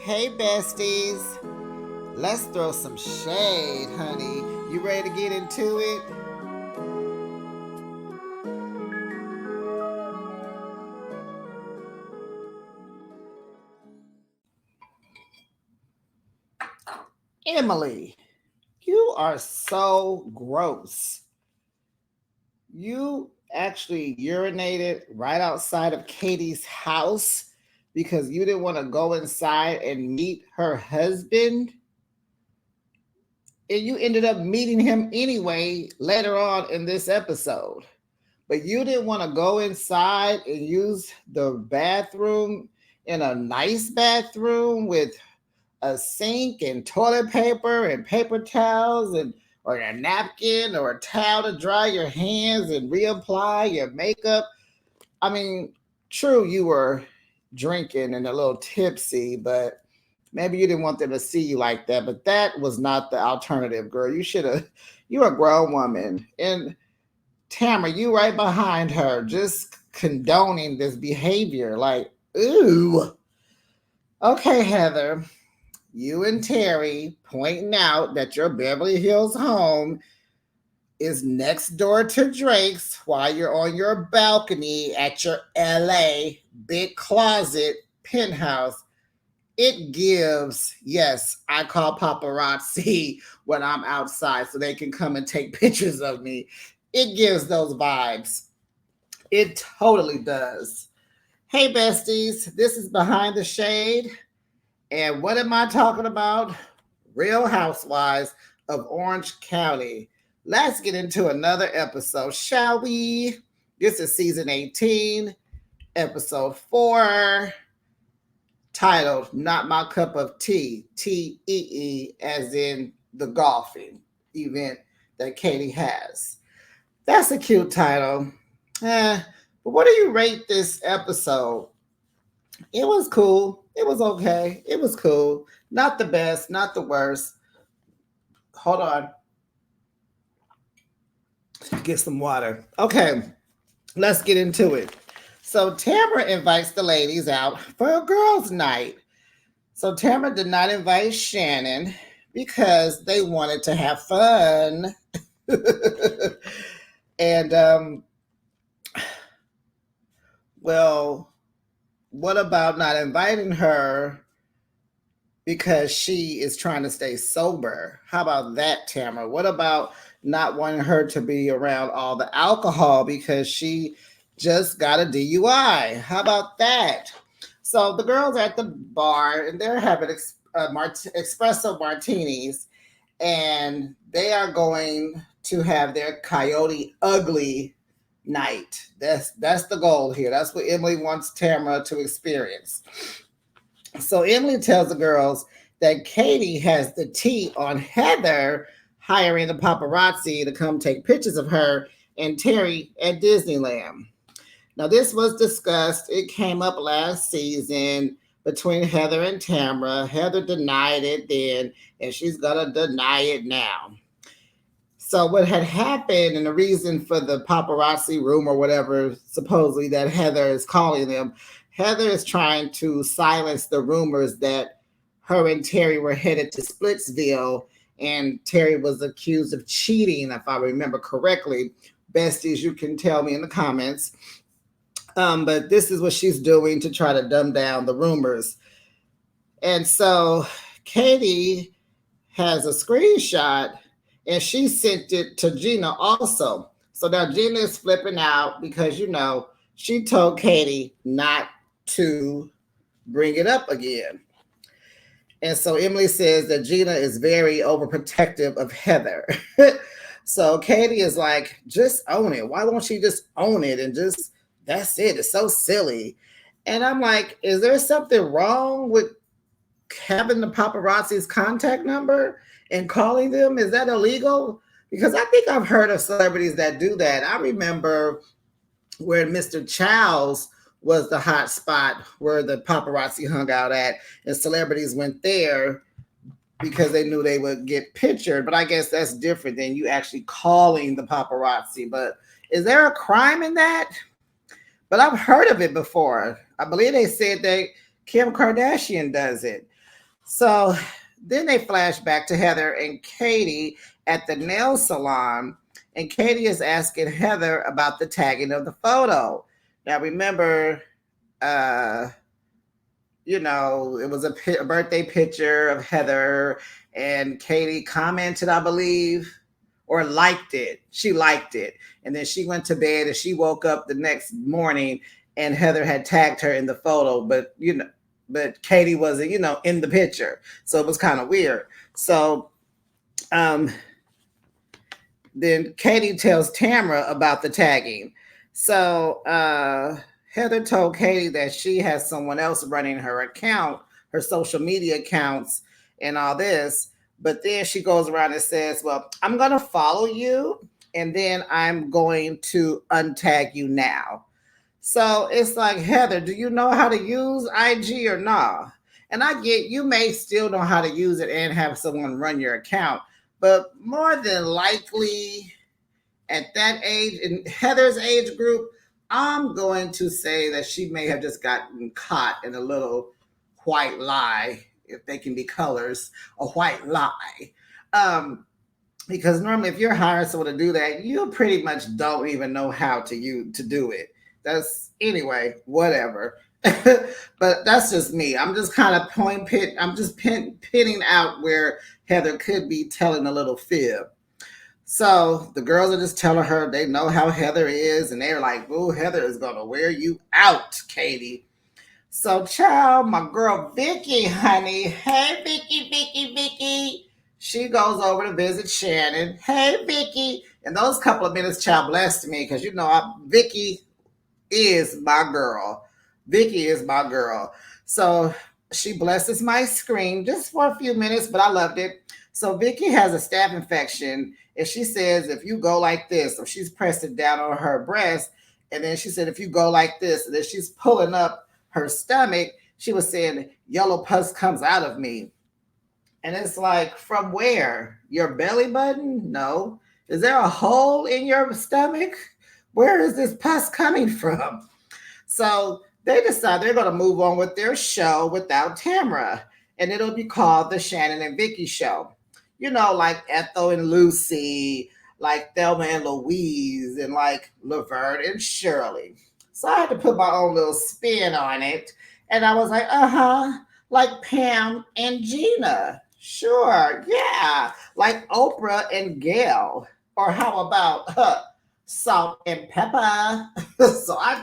Hey besties, let's throw some shade, honey. You ready to get into it? Emily, you are so gross. You actually urinated right outside of Katie's house because you didn't want to go inside and meet her husband. And you ended up meeting him anyway later on in this episode. But you didn't want to go inside and use the bathroom in a nice bathroom with a sink and toilet paper and paper towels and or a napkin or a towel to dry your hands and reapply your makeup. I mean, true, you were drinking and a little tipsy, but maybe you didn't want them to see you like that. But that was not the alternative, girl. You should have. You're a grown woman, and Tamara, you right behind her, just condoning this behavior. Like, ooh. Okay, Heather, you and Terry pointing out that your Beverly Hills home is next door to Drake's while you're on your balcony at your LA big closet penthouse. It gives, yes, I call paparazzi when I'm outside so they can come and take pictures of me. It gives those vibes. It totally does. Hey, besties, this is Behind the Shade. And what am I talking about? Real Housewives of Orange County. Let's get into another episode, shall we? This is season 18, episode 4, titled Not My Cup of Tea, TEE, as in the golfing event that Katie has. That's a cute title. But what do you rate this episode? It was cool. It was okay. It was cool. Not the best, not the worst. Hold on. Get some water. Okay, let's get into it. So Tamara invites the ladies out for a girls' night. So Tamara did not invite Shannon because they wanted to have fun. and well, what about not inviting her because she is trying to stay sober? How about that, Tamara? What about not wanting her to be around all the alcohol because she just got a DUI? How about that? So the girls are at the bar and they're having espresso martinis, and they are going to have their Coyote Ugly night. That's the goal here. That's what Emily wants Tamara to experience. So Emily tells the girls that Katie has the tea on Heather hiring the paparazzi to come take pictures of her and Terry at Disneyland. Now, this was discussed. It came up last season between Heather and Tamara. Heather denied it then, and she's going to deny it now. So, what had happened, and the reason for the paparazzi room or whatever, supposedly that Heather is calling them, Heather is trying to silence the rumors that her and Terry were headed to Splitsville, and Terry was accused of cheating, if I remember correctly. Besties, you can tell me in the comments. But this is what she's doing to try to dumb down the rumors. And so Katie has a screenshot and she sent it to Gina also. So now Gina is flipping out because, she told Katie not to bring it up again. And so Emily says that Gina is very overprotective of Heather. So Katie is like, just own it. Why won't she just own it and just, that's it. It's so silly. And I'm like, is there something wrong with having the paparazzi's contact number and calling them? Is that illegal? Because I think I've heard of celebrities that do that. I remember where Mr. Chow's was the hot spot where the paparazzi hung out at, and celebrities went there because they knew they would get pictured. But I guess that's different than you actually calling the paparazzi. But is there a crime in that? But I've heard of it before. I believe they said that Kim Kardashian does it. So then they flash back to Heather and Katie at the nail salon, and Katie is asking Heather about the tagging of the photo. Now remember, uh, it was a birthday picture of Heather, and Katie commented, I believe, or liked it. She liked it. And then she went to bed and she woke up the next morning and Heather had tagged her in the photo, but Katie wasn't, in the picture. So it was kind of weird. So um, then Katie tells Tamara about the tagging. So Heather told Katie that she has someone else running her account, her social media accounts, and all this. But then she goes around and says, well, I'm going to follow you and then I'm going to untag you now. So it's like, Heather, do you know how to use IG or not? And I get you may still know how to use it and have someone run your account, but more than likely at that age, in Heather's age group, I'm going to say that she may have just gotten caught in a little white lie, if they can be colors, a white lie. Because normally, if you're hiring someone to do that, you pretty much don't even know how to do it. That's anyway, whatever. But that's just me. I'm just kind of I'm just pinning out where Heather could be telling a little fib. So the girls are just telling her they know how Heather is, and they're like, "Ooh, Heather is gonna wear you out, Katie." So, child, my girl Vicky, honey, hey Vicky. She goes over to visit Shannon. Hey Vicky, and those couple of minutes, child, blessed me because Vicky is my girl. Vicky is my girl. So she blesses my screen just for a few minutes, but I loved it. So Vicky has a staph infection, and she says if you go like this, or she's pressed it down on her breast, and then she said if you go like this, and then she's pulling up her stomach, she was saying yellow pus comes out of me. And it's like, from where? Your belly button? No. Is there a hole in your stomach? Where is this pus coming from? So they decide they're going to move on with their show without Tamara, and it'll be called the Shannon and Vicky Show. Like Ethel and Lucy, like Thelma and Louise, and like Laverne and Shirley. So I had to put my own little spin on it, and I was like, like Pam and Gina. Sure, yeah, like Oprah and Gail. Or how about Salt and Pepper? So I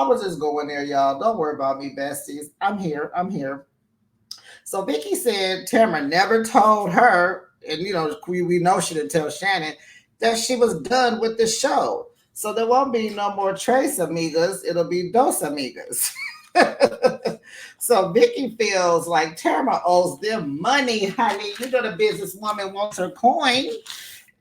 was just going there, y'all. Don't worry about me, besties. I'm here. I'm here. So Vicky said Tamara never told her, and we know she didn't tell Shannon that she was done with the show. So there won't be no more Trace Amigas. It'll be Dos Amigas. So Vicky feels like Tamara owes them money, honey. The businesswoman wants her coin.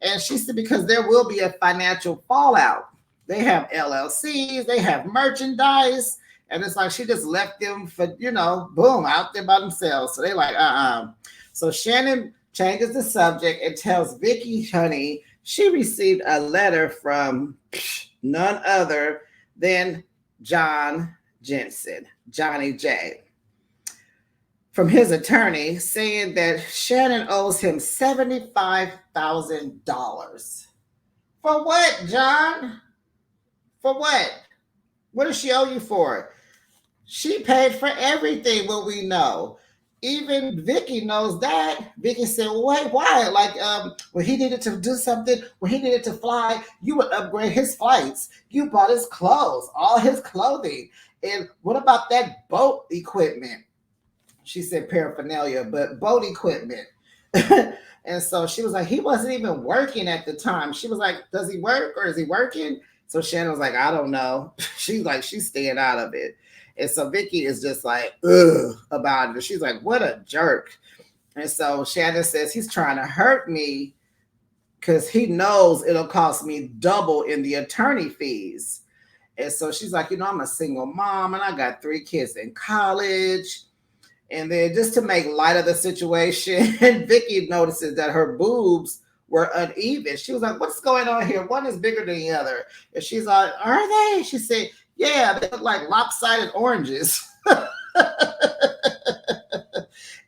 And she said because there will be a financial fallout. They have LLCs, they have merchandise, and it's like she just left them for, boom, out there by themselves. So they like, So Shannon changes the subject and tells Vicky, honey, she received a letter from none other than John Jensen, Johnny J, from his attorney saying that Shannon owes him $75,000. For what, John? For what? What does she owe you for? She paid for everything, what we know. Even Vicky knows that. Vicky said, well, wait, why? Like, when he needed to do something, when he needed to fly, you would upgrade his flights. You bought his clothes, all his clothing. And what about that boat equipment? She said paraphernalia, but boat equipment. And so she was like, he wasn't even working at the time. She was like, does he work or is he working? So Shannon was like, I don't know. She's like, she's staying out of it. And so Vicky is just like, ugh, about it. She's like, what a jerk. And so Shannon says he's trying to hurt me because he knows it'll cost me double in the attorney fees. And so she's like, I'm a single mom and I got 3 kids in college. And then just to make light of the situation, Vicky notices that her boobs were uneven. She was like, what's going on here? One is bigger than the other. And she's like, are they? She said, yeah, they look like lopsided oranges.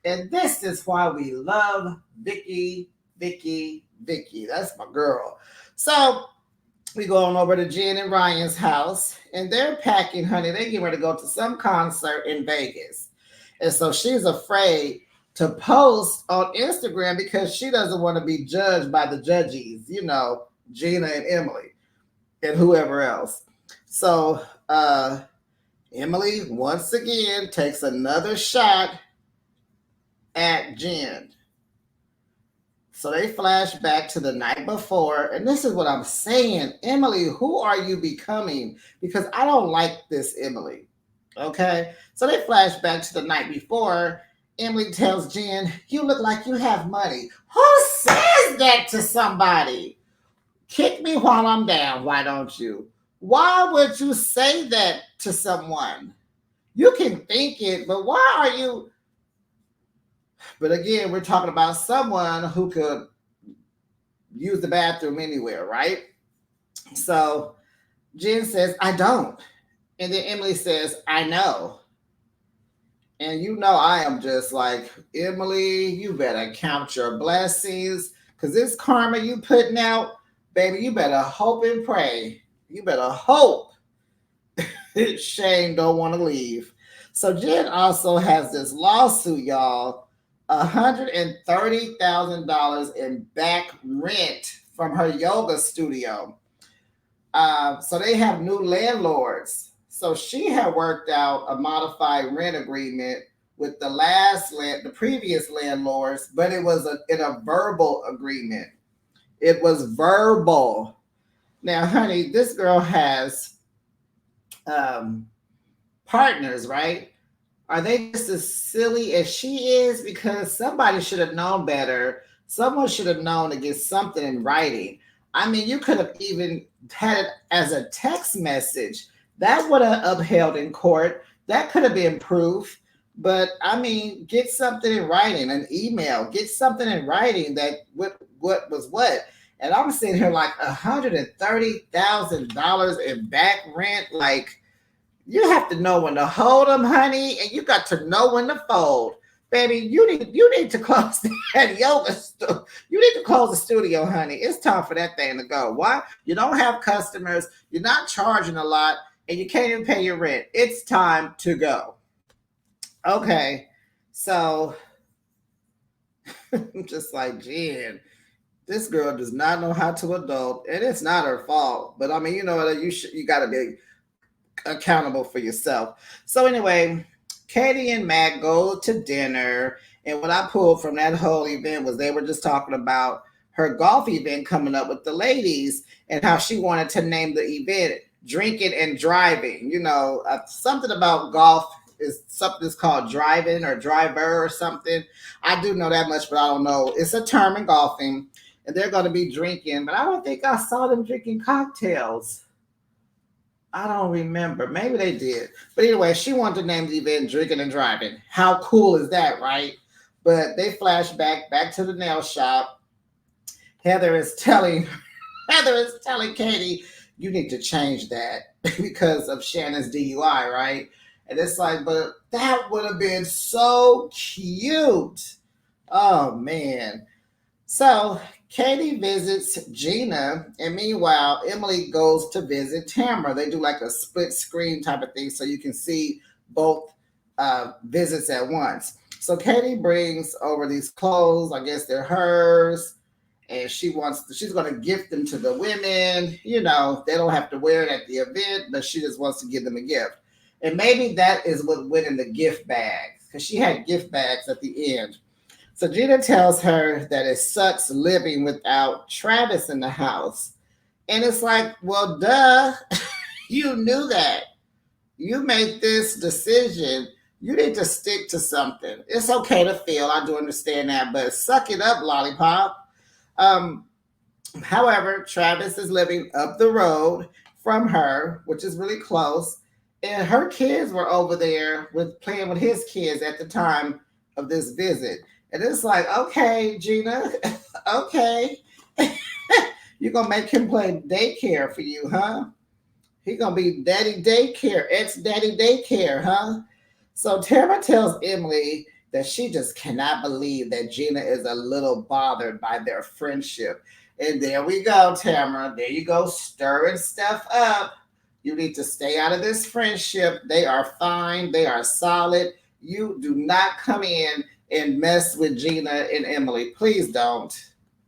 And this is why we love Vicky, Vicky, Vicky. That's my girl. So we go on over to Jen and Ryan's house, and they're packing, honey. They get ready to go to some concert in Vegas. And so she's afraid to post on Instagram because she doesn't want to be judged by the judges, Gina and Emily and whoever else. So Emily once again takes another shot at Jen. So they flash back to the night before, and this is what I'm saying. Emily, who are you becoming? Because I don't like this Emily. Okay? So they flash back to the night before. Emily tells Jen, you look like you have money. Who says that to somebody? Kick me while I'm down, why don't you? Why would you say that to someone? You can think it, but why are you? But again, we're talking about someone who could use the bathroom anywhere, right? So Jen says, I don't. And then Emily says, I know. And I am just like, Emily, you better count your blessings. Because this karma you putting out, baby, you better hope and pray. You better hope Shane don't want to leave. So Jen also has this lawsuit, y'all. $130,000 in back rent from her yoga studio. So they have new landlords. So she had worked out a modified rent agreement with the previous landlords, but it was in a verbal agreement. It was verbal. Now, honey, this girl has partners, right? Are they just as silly as she is? Because somebody should have known better. Someone should have known to get something in writing. I mean, you could have even had it as a text message. That would have upheld in court. That could have been proof. But I mean, get something in writing, an email, get something in writing that what was what. And I'm sitting here like $130,000 in back rent. Like, you have to know when to hold them, honey, and you got to know when to fold. Baby, you need to close that yoga studio. You need to close the studio, honey. It's time for that thing to go. Why? You don't have customers, you're not charging a lot, and you can't even pay your rent. It's time to go. Okay, so I'm just like, Jen, this girl does not know how to adult, and it's not her fault. But I mean, you got to be accountable for yourself. So anyway, Katie and Matt go to dinner, and what I pulled from that whole event was they were just talking about her golf event coming up with the ladies and how she wanted to name the event Drinking and Driving. Something about golf is something that's called driving or driver or something. I do know that much, but I don't know. It's a term in golfing, and they're going to be drinking, but I don't think I saw them drinking cocktails. I don't remember. Maybe they did. But anyway, she wanted to name the event Drinking and Driving. How cool is that, right? But they flash back to the nail shop. Heather is telling Katie, you need to change that because of Shannon's DUI, right? And it's like, but that would have been so cute. Oh, man. So Katie visits Gina, and meanwhile, Emily goes to visit Tamara. They do like a split screen type of thing so you can see both visits at once. So Katie brings over these clothes. I guess they're hers, and she's going to gift them to the women. They don't have to wear it at the event, but she just wants to give them a gift. And maybe that is what went in the gift bags, because she had gift bags at the end. So Gina tells her that it sucks living without Travis in the house. And it's like, well, duh, you knew that. You made this decision. You need to stick to something. It's okay to feel, I do understand that, but suck it up, lollipop. However, Travis is living up the road from her, which is really close. And her kids were over there playing with his kids at the time of this visit. And it's like, okay, Gina, okay. You're going to make him play daycare for you, huh? He's going to be daddy daycare, ex-daddy daycare, huh? So Tara tells Emily, that she just cannot believe that Gina is a little bothered by their friendship. And there we go, Tamara. There you go, stirring stuff up. You need to stay out of this friendship. They are fine. They are solid. You do not come in and mess with Gina and Emily. Please don't.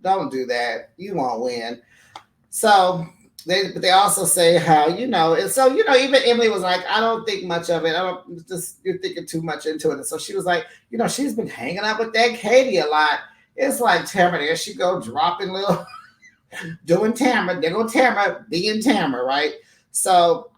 Don't do that. You won't win. So they also say how, and so even Emily was like, I don't think much of it. I don't just you're thinking too much into it. And so she was like, she's been hanging out with that Katie a lot. It's like Tamara, there she go dropping little doing Tamara. There go Tamara being Tamara, right? So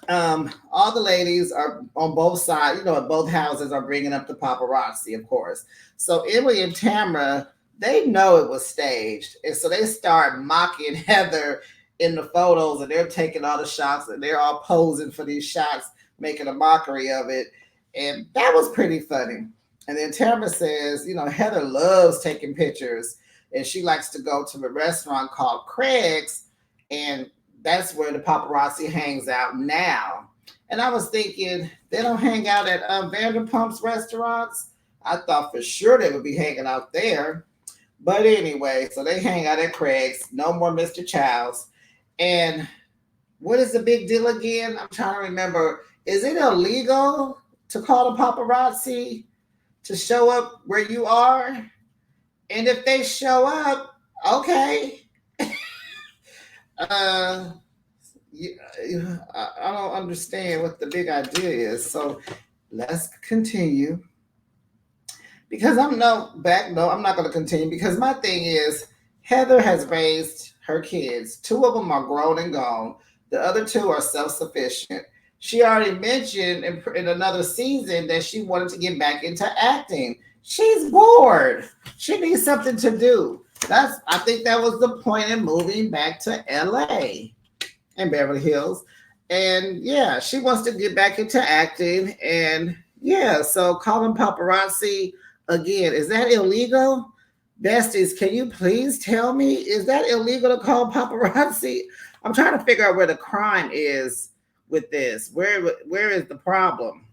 all the ladies are on both sides, at both houses are bringing up the paparazzi, of course. So Emily and Tamara, they know it was staged. And so they start mocking Heather in the photos, and they're taking all the shots, and they're all posing for these shots, making a mockery of it. And that was pretty funny. And then Tamara says, Heather loves taking pictures, and she likes to go to a restaurant called Craig's, and that's where the paparazzi hangs out now. And I was thinking, they don't hang out at Vanderpump's restaurants. I thought for sure they would be hanging out there. But anyway, so they hang out at Craig's. No more Mr. Childs. And what is the big deal again? I'm trying to remember. Is it illegal to call the paparazzi to show up where you are? And if they show up, okay. I don't understand what the big idea is. So let's continue. Because I'm not going to continue, because my thing is Heather has raised her kids. 2 of them are grown and gone. The other 2 are self-sufficient. She already mentioned in another season that she wanted to get back into acting. She's bored. She needs something to do. I think that was the point in moving back to LA and Beverly Hills. And yeah, she wants to get back into acting. And yeah, so calling paparazzi again, is that illegal? Besties, can you please tell me, is that illegal to call paparazzi? I'm trying to figure out where the crime is with this. Where is the problem?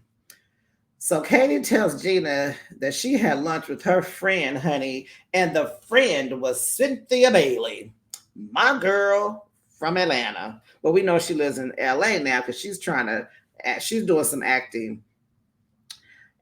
So Katie tells Gina that she had lunch with her friend, honey, and the friend was Cynthia Bailey, my girl from Atlanta. Well, we know she lives in LA now because she's doing some acting.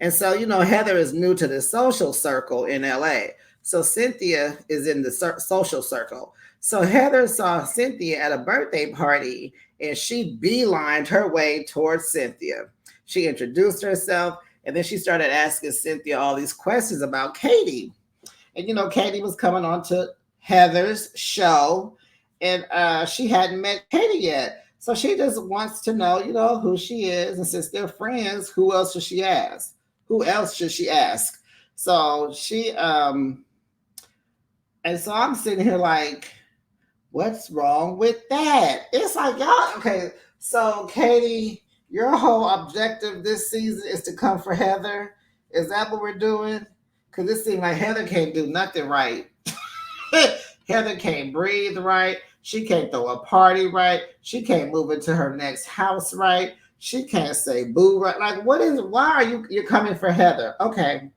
And so, Heather is new to the social circle in LA. So Cynthia is in the social circle. So Heather saw Cynthia at a birthday party, and she beelined her way towards Cynthia. She introduced herself, and then she started asking Cynthia all these questions about Katie. And, Katie was coming on to Heather's show, and she hadn't met Katie yet. So she just wants to know, who she is. And since they're friends, who else should she ask? Who else should she ask? So and so I'm sitting here like, what's wrong with that? It's like, y'all, okay, so Katie, your whole objective this season is to come for Heather. Is that what we're doing? Because it seems like Heather can't do nothing right. Heather can't breathe right. She can't throw a party right. She can't move into her next house right. She can't say boo right. Like, why are you're coming for Heather? Okay.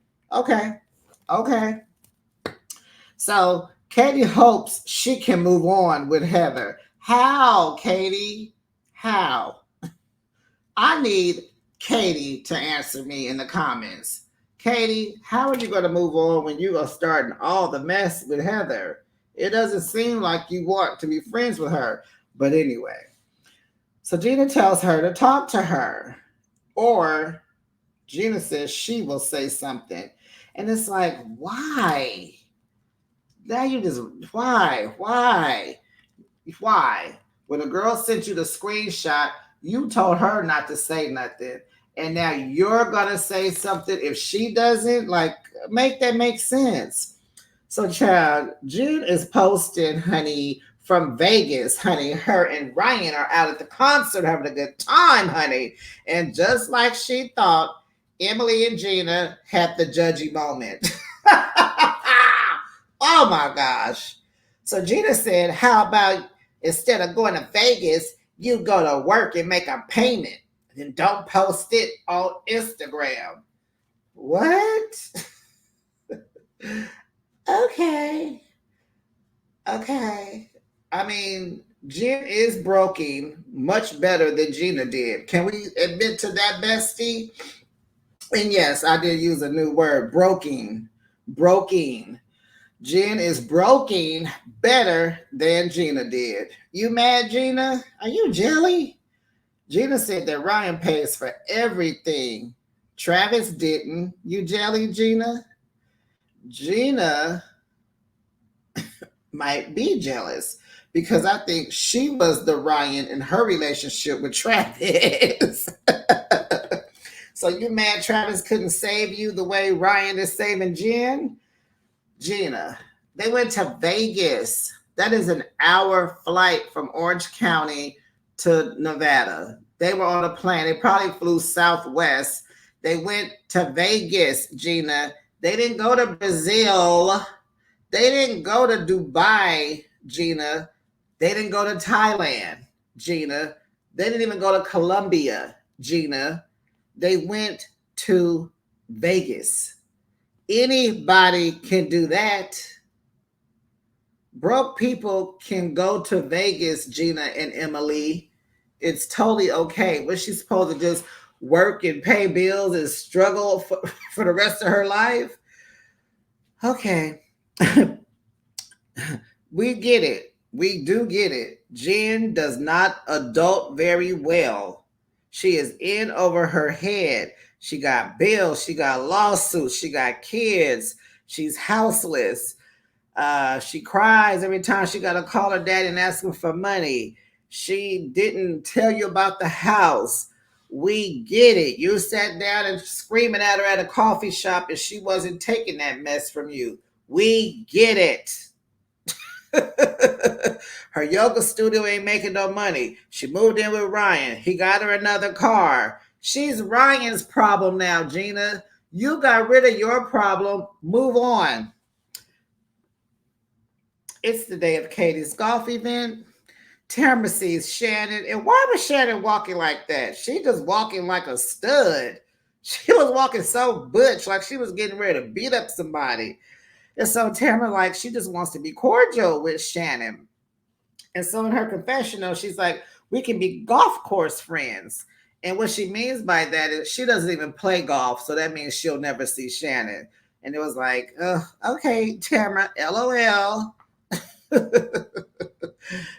So Katie hopes she can move on with Heather. How, Katie? How? I need Katie to answer me in the comments. Katie, how are you going to move on when you are starting all the mess with Heather? It doesn't seem like you want to be friends with her. But anyway, so Gina tells her to talk to her. Or Gina says she will say something. And it's like, why? Now you just, why? When a girl sent you the screenshot, you told her not to say nothing. And now you're going to say something if she doesn't? Like, make that make sense. So, child, June is posting, honey, from Vegas, honey. Her and Ryan are out at the concert having a good time, honey. And just like she thought, Emily and Gina had the judgy moment. Oh, my gosh. So Gina said, how about instead of going to Vegas, you go to work and make a payment and don't post it on Instagram. What? Okay. Okay. I mean, Jen is broken much better than Gina did. Can we admit to that, bestie? And yes, I did use a new word, broken. Broken. Jen is broken better than Gina did. You mad, Gina? Are you jelly? Gina said that Ryan pays for everything. Travis didn't. You jelly, Gina? Gina might be jealous because I think she was the Ryan in her relationship with Travis. So you mad Travis couldn't save you the way Ryan is saving Jen? Gina, they went to Vegas. That is an hour flight from Orange County to Nevada. They were on a plane. They probably flew Southwest. They went to Vegas, Gina. They didn't go to Brazil. They didn't go to Dubai, Gina. They didn't go to Thailand, Gina. They didn't even go to Colombia, Gina. They went to Vegas. Anybody can do that. Broke people can go to Vegas, Gina and Emily. It's totally okay. Was she supposed to just work and pay bills and struggle for the rest of her life? Okay. We get it. We do get it. Jen does not adult very well. She is in over her head. She got bills. She got lawsuits. She got kids. She's houseless. She cries every time she got to call her daddy and ask him for money. She didn't tell you about the house. We get it. You sat down and screaming at her at a coffee shop and she wasn't taking that mess from you. We get it. Her yoga studio ain't making no money. She moved in with Ryan. He got her another car. She's Ryan's problem now, Gina. You got rid of your problem. Move on. It's the day of Katie's golf event. Tamara sees Shannon. And why was Shannon walking like that? She just walking like a stud. She was walking so butch, like she was getting ready to beat up somebody. And so Tamara, like, she just wants to be cordial with Shannon. And so in her confessional, she's like, we can be golf course friends. And what she means by that is she doesn't even play golf. So that means she'll never see Shannon. And it was like, okay, Tamara, LOL.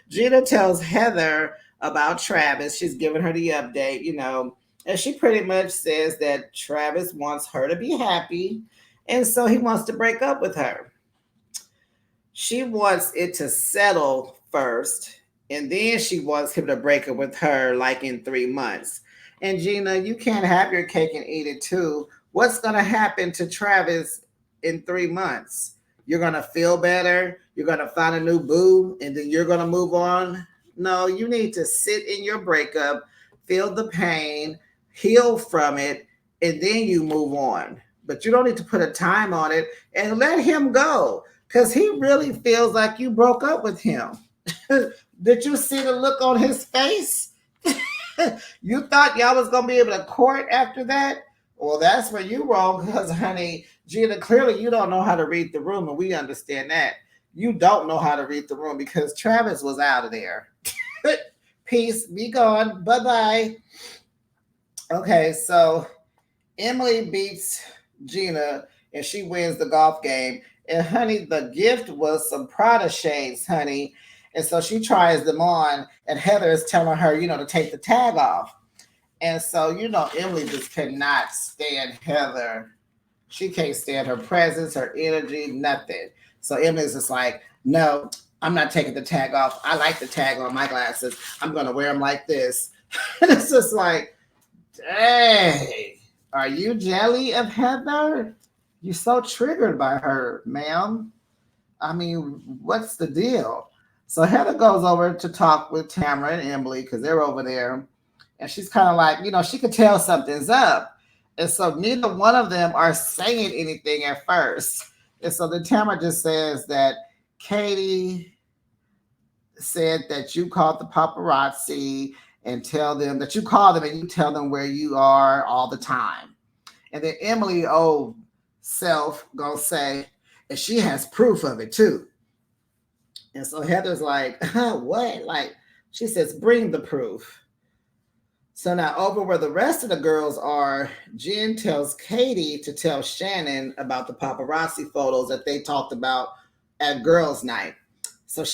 Gina tells Heather about Travis. She's giving her the update, and she pretty much says that Travis wants her to be happy. And so he wants to break up with her. She wants it to settle first, and then she wants him to break up with her like in 3 months. And Gina, you can't have your cake and eat it too. What's going to happen to Travis in 3 months? You're going to feel better. You're going to find a new boo, and then you're going to move on. No, you need to sit in your breakup, feel the pain, heal from it, and then you move on. But you don't need to put a time on it and let him go because he really feels like you broke up with him. Did you see the look on his face? You thought y'all was going to be able to court after that? Well, that's where you wrong because, honey, Gina, clearly you don't know how to read the room, and we understand that. You don't know how to read the room because Travis was out of there. Peace, be gone, bye-bye. Okay, so Emily beats Gina and she wins the golf game. And honey, the gift was some Prada shades, honey. And so she tries them on, and Heather is telling her, to take the tag off. And so, Emily just cannot stand Heather. She can't stand her presence, her energy, nothing. So Emily's just like, no, I'm not taking the tag off. I like the tag on my glasses. I'm going to wear them like this. And it's just like, dang, are you jelly of Heather? You're so triggered by her, ma'am. I mean, what's the deal? So Heather goes over to talk with Tamara and Emily because they're over there. And she's kind of like, she could tell something's up. And so neither one of them are saying anything at first. And so then Tamara just says that Katie said that you called the paparazzi and tell them that you call them and you tell them where you are all the time. And then Emily, old self, gonna say, and she has proof of it too. And so Heather's like, what? Like, she says, bring the proof. So now over where the rest of the girls are, Jen tells Katie to tell Shannon about the paparazzi photos that they talked about at girls' night. So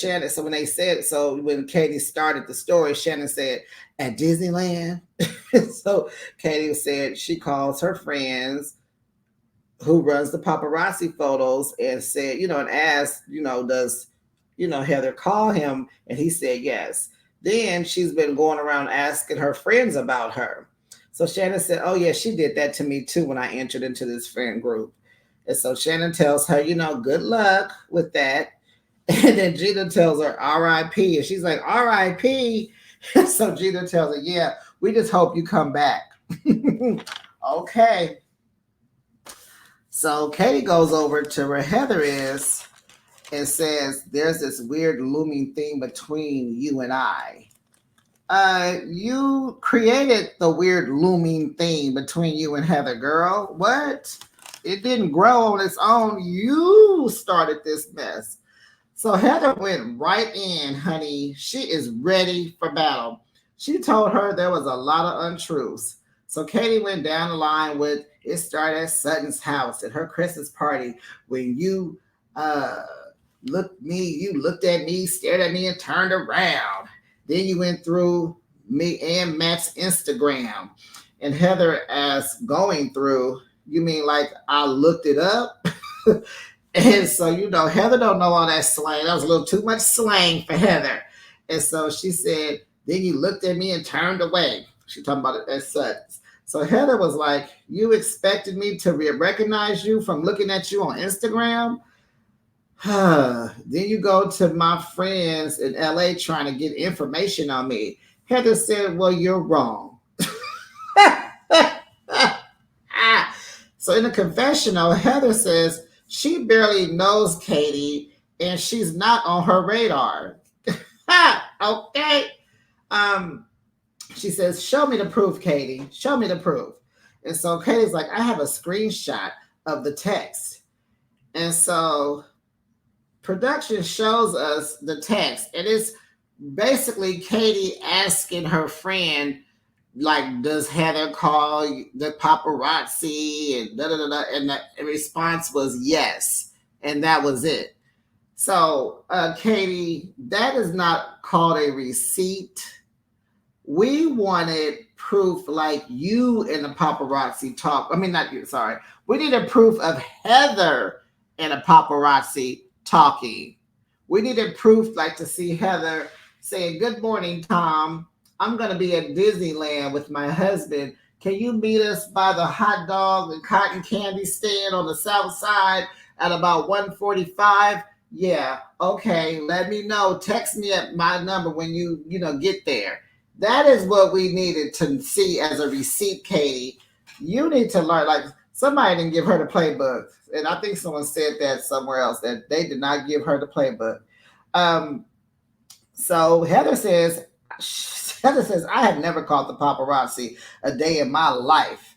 when they said, so when Katie started the story, Shannon said, at Disneyland. So Katie said she calls her friends who runs the paparazzi photos and said, and asked, does, Heather call him? And he said yes. Then she's been going around asking her friends about her. So Shannon said, oh, yeah, she did that to me too when I entered into this friend group. And so Shannon tells her, good luck with that. And then Gina tells her RIP. And she's like, RIP. So Gina tells her, yeah, we just hope you come back. Okay. So Katie goes over to where Heather is and says, there's this weird looming thing between you and I. You created the weird looming thing between you and Heather, girl. What? It didn't grow on its own. You started this mess. So Heather went right in, honey. She is ready for battle. She told her there was a lot of untruths. So Katie went down the line with, it started at Sutton's house at her Christmas party when you looked at me, stared at me, and turned around. Then you went through me and Matt's Instagram. And Heather asked, going through, you mean like I looked it up? And so, Heather don't know all that slang. That was a little too much slang for Heather. And so she said, then you looked at me and turned away. She talking about it at Sutton's. So Heather was like, you expected me to recognize you from looking at you on Instagram? Then you go to my friends in LA trying to get information on me. Heather said, well, you're wrong. So in the confessional, Heather says she barely knows Katie and she's not on her radar. Okay. She says, show me the proof, Katie. Show me the proof. And so Katie's like, I have a screenshot of the text. And so production shows us the text. And it's basically Katie asking her friend, like, does Heather call the paparazzi? And da-da-da-da. And the response was yes. And that was it. So, Katie, that is not called a receipt. We wanted proof like you and the paparazzi talk. I mean, not you, sorry. We needed proof of Heather and a paparazzi talking. We needed proof like to see Heather saying, good morning, Tom. I'm going to be at Disneyland with my husband. Can you meet us by the hot dog and cotton candy stand on the south side at about 1:45? Yeah, okay, let me know. Text me at my number when you get there. That is what we needed to see as a receipt, Katie. You need to learn, like somebody didn't give her the playbook. And I think someone said that somewhere else, that they did not give her the playbook. So Heather says, I have never caught the paparazzi a day in my life.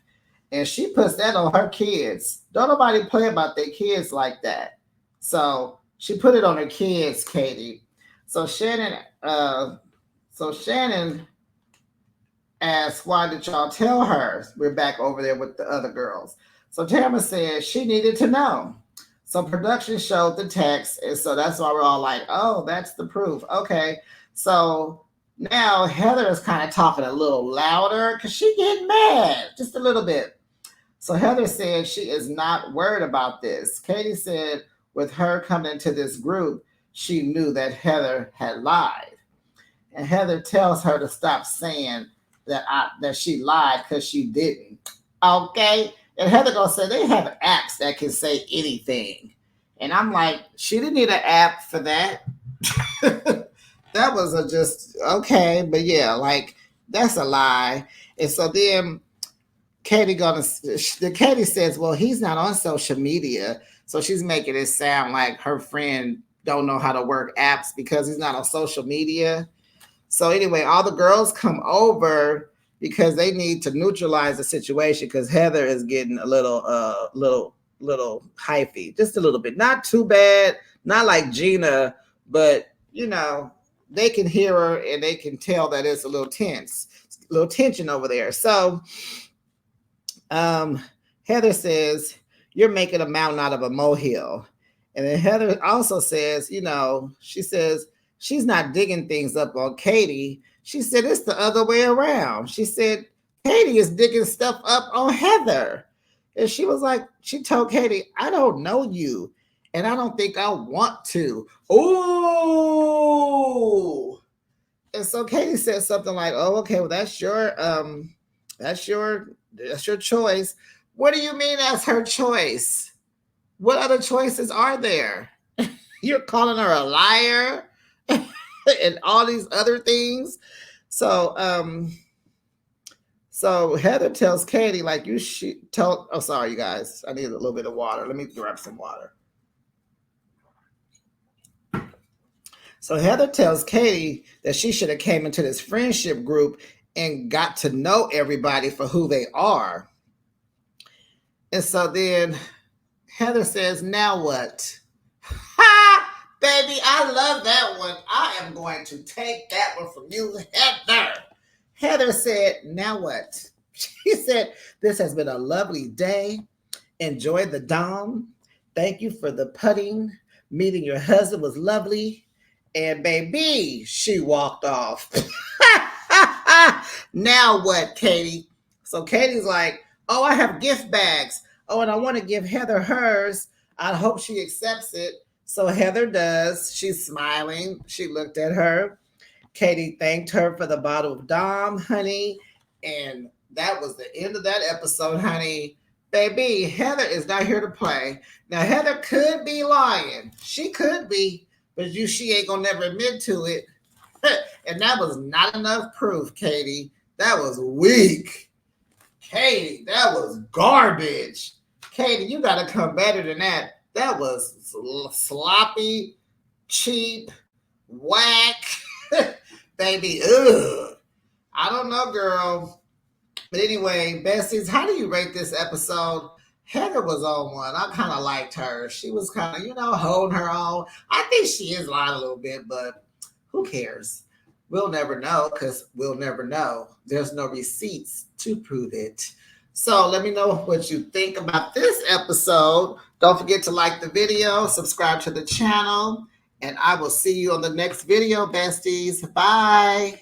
And she puts that on her kids. Don't nobody play about their kids like that. So she put it on her kids, Katie. So Shannon asked, why did y'all tell her? We're back over there with the other girls. So Tamara said she needed to know. So production showed the text. And so that's why we're all like, oh, that's the proof. Okay. So now Heather is kind of talking a little louder because she getting mad just a little bit. So Heather said she is not worried about this. Katie said with her coming into this group, she knew that Heather had lied. And Heather tells her to stop saying that she lied because she didn't. Okay? And Heather gonna say they have apps that can say anything. And I'm like, she didn't need an app for that. That was just okay, but yeah, like that's a lie. And so then Katie says, well, he's not on social media. So she's making it sound like her friend don't know how to work apps because he's not on social media. So anyway, all the girls come over because they need to neutralize the situation because Heather is getting a little hyphy, just a little bit. Not too bad, not like Gina, but they can hear her and they can tell that it's a little tense, a little tension over there. So Heather says, "You're making a mountain out of a molehill." And then Heather also says, she says she's not digging things up on Katie. She said it's the other way around. She said Katie is digging stuff up on Heather. And she was like, she told Katie, "I don't know you, and I don't think I want to." Ooh. And so Katie said something like, "Oh, okay, well, that's your choice." What do you mean that's her choice? What other choices are there? You're calling her a liar and all these other things. So Heather tells Katie, like, oh, sorry, you guys, I need a little bit of water. Let me grab some water. So Heather tells Katie that she should have came into this friendship group and got to know everybody for who they are. And so then Heather says, "Now what?" Ha! Baby, I love that one. I am going to take that one from you, Heather. Heather said, "Now what?" She said, "This has been a lovely day. Enjoy the Dom. Thank you for the putting. Meeting your husband was lovely." And baby, she walked off. Now what, Katie? So Katie's like, "Oh, I have gift bags. Oh, and I want to give Heather hers. I hope she accepts it." So Heather does. She's smiling. She looked at her. Katie thanked her for the bottle of Dom, honey. And that was the end of that episode, honey. Baby, Heather is not here to play. Now, Heather could be lying. She could be, but she ain't gonna never admit to it. And that was not enough proof, Katie. That was weak. Katie, that was garbage. Katie, you gotta come better than that. That was sloppy, cheap, whack. Baby, ugh. I don't know, girl. But anyway, besties, how do you rate this episode? Heather was on one. I kind of liked her. She was kind of, holding her own. I think she is lying a little bit, but who cares? We'll never know because we'll never know. There's no receipts to prove it. So let me know what you think about this episode. Don't forget to like the video, subscribe to the channel, and I will see you on the next video, besties. Bye.